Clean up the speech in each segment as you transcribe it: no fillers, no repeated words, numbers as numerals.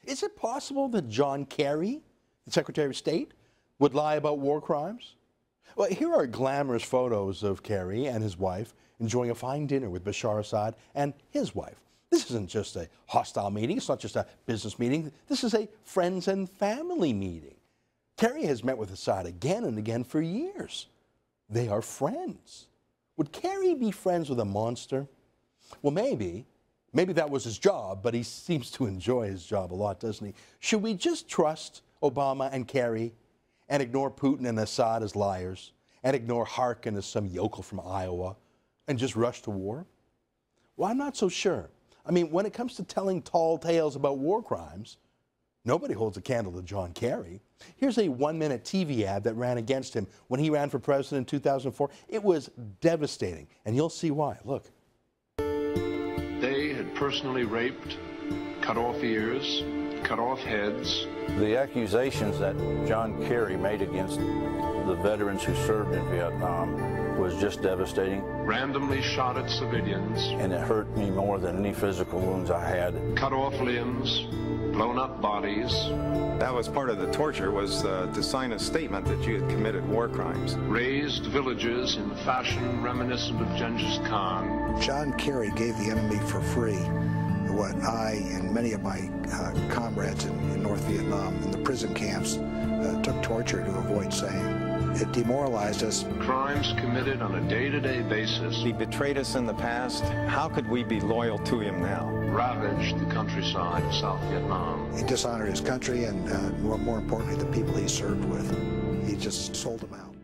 Is it possible that John Kerry, the Secretary of State, would lie about war crimes? Well, here are glamorous photos of Kerry and his wife enjoying a fine dinner with Bashar Assad and his wife. This isn't just a hostile meeting. It's not just a business meeting. This is a friends and family meeting. Kerry has met with Assad again and again for years. They are friends. Would Kerry be friends with a monster? Well, maybe. Maybe that was his job, but he seems to enjoy his job a lot, doesn't he? Should we just trust Obama and Kerry and ignore Putin and Assad as liars and ignore Harkin as some yokel from Iowa and just rush to war? Well, I'm not so sure. I mean, when it comes to telling tall tales about war crimes, nobody holds a candle to John Kerry. Here's a one-minute TV ad that ran against him when he ran for president in 2004. It was devastating, and you'll see why. Look. They had personally raped, cut off ears, cut off heads. The accusations that John Kerry made against the veterans who served in Vietnam was just devastating. Randomly shot at civilians. And it hurt me more than any physical wounds I had. Cut off limbs, blown up bodies. That was part of the torture, was to sign a statement that you had committed war crimes. Razed villages in fashion reminiscent of Genghis Khan. John Kerry gave the enemy for free what I and many of my comrades in North Vietnam in the prison camps took torture to avoid saying. It demoralized us. Crimes committed on a day-to-day basis. He betrayed us in the past. How could we be loyal to him now? Ravaged the countryside of South Vietnam. He dishonored his country and, more importantly, the people he served with. He just sold them out.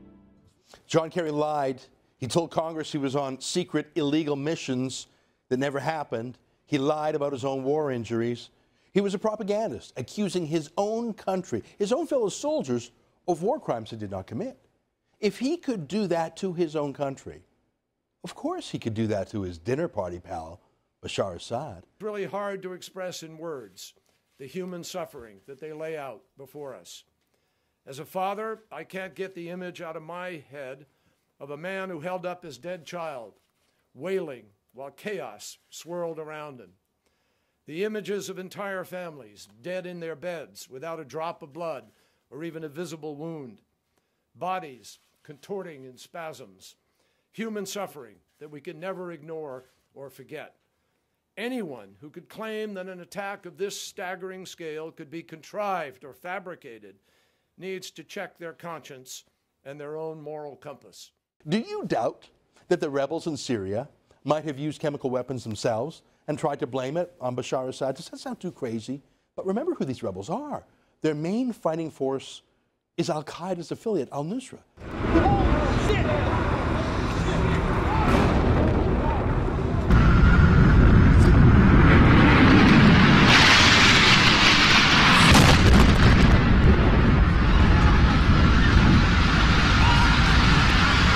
John Kerry lied. He told Congress he was on secret, illegal missions that never happened. He lied about his own war injuries. He was a propagandist, accusing his own country, his own fellow soldiers, of war crimes he did not commit. If he could do that to his own country, of course he could do that to his dinner party pal, Bashar Assad. It's really hard to express in words the human suffering that they lay out before us. As a father, I can't get the image out of my head of a man who held up his dead child, wailing while chaos swirled around him. The images of entire families dead in their beds without a drop of blood or even a visible wound. Bodies contorting in spasms. Human suffering that we can never ignore or forget. Anyone who could claim that an attack of this staggering scale could be contrived or fabricated needs to check their conscience and their own moral compass. Do you doubt that the rebels in Syria might have used chemical weapons themselves and tried to blame it on Bashar Assad? Does that sound too crazy? But remember who these rebels are. Their main fighting force is al-Qaeda's affiliate, al-Nusra. Oh, shit!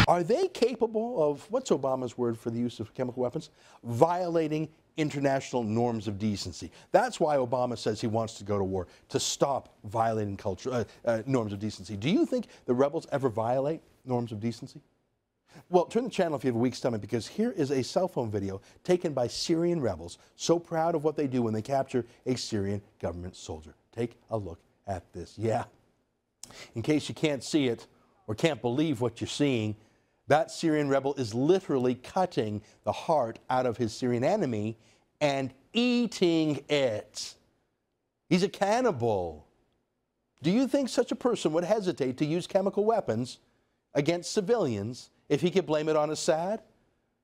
Are they capable of, what's Obama's word for the use of chemical weapons? Violating international norms of decency. That's why Obama says he wants to go to war, to stop violating norms of decency. Do you think the rebels ever violate norms of decency? Well, turn the channel if you have a weak stomach, because here is a cell phone video taken by Syrian rebels, so proud of what they do when they capture a Syrian government soldier. Take a look at this. Yeah. In case you can't see it or can't believe what you're seeing, that Syrian rebel is literally cutting the heart out of his Syrian enemy and eating it. He's a cannibal. Do you think such a person would hesitate to use chemical weapons against civilians if he could blame it on Assad?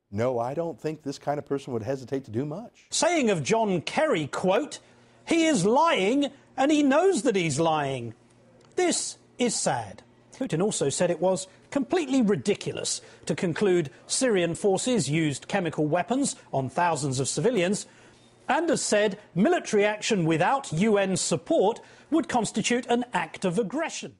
No, I don't think this kind of person would hesitate to do much. Saying of John Kerry, quote, "He is lying and he knows that he's lying." This is sad. Putin also said it was completely ridiculous to conclude Syrian forces used chemical weapons on thousands of civilians, and has said military action without UN support would constitute an act of aggression.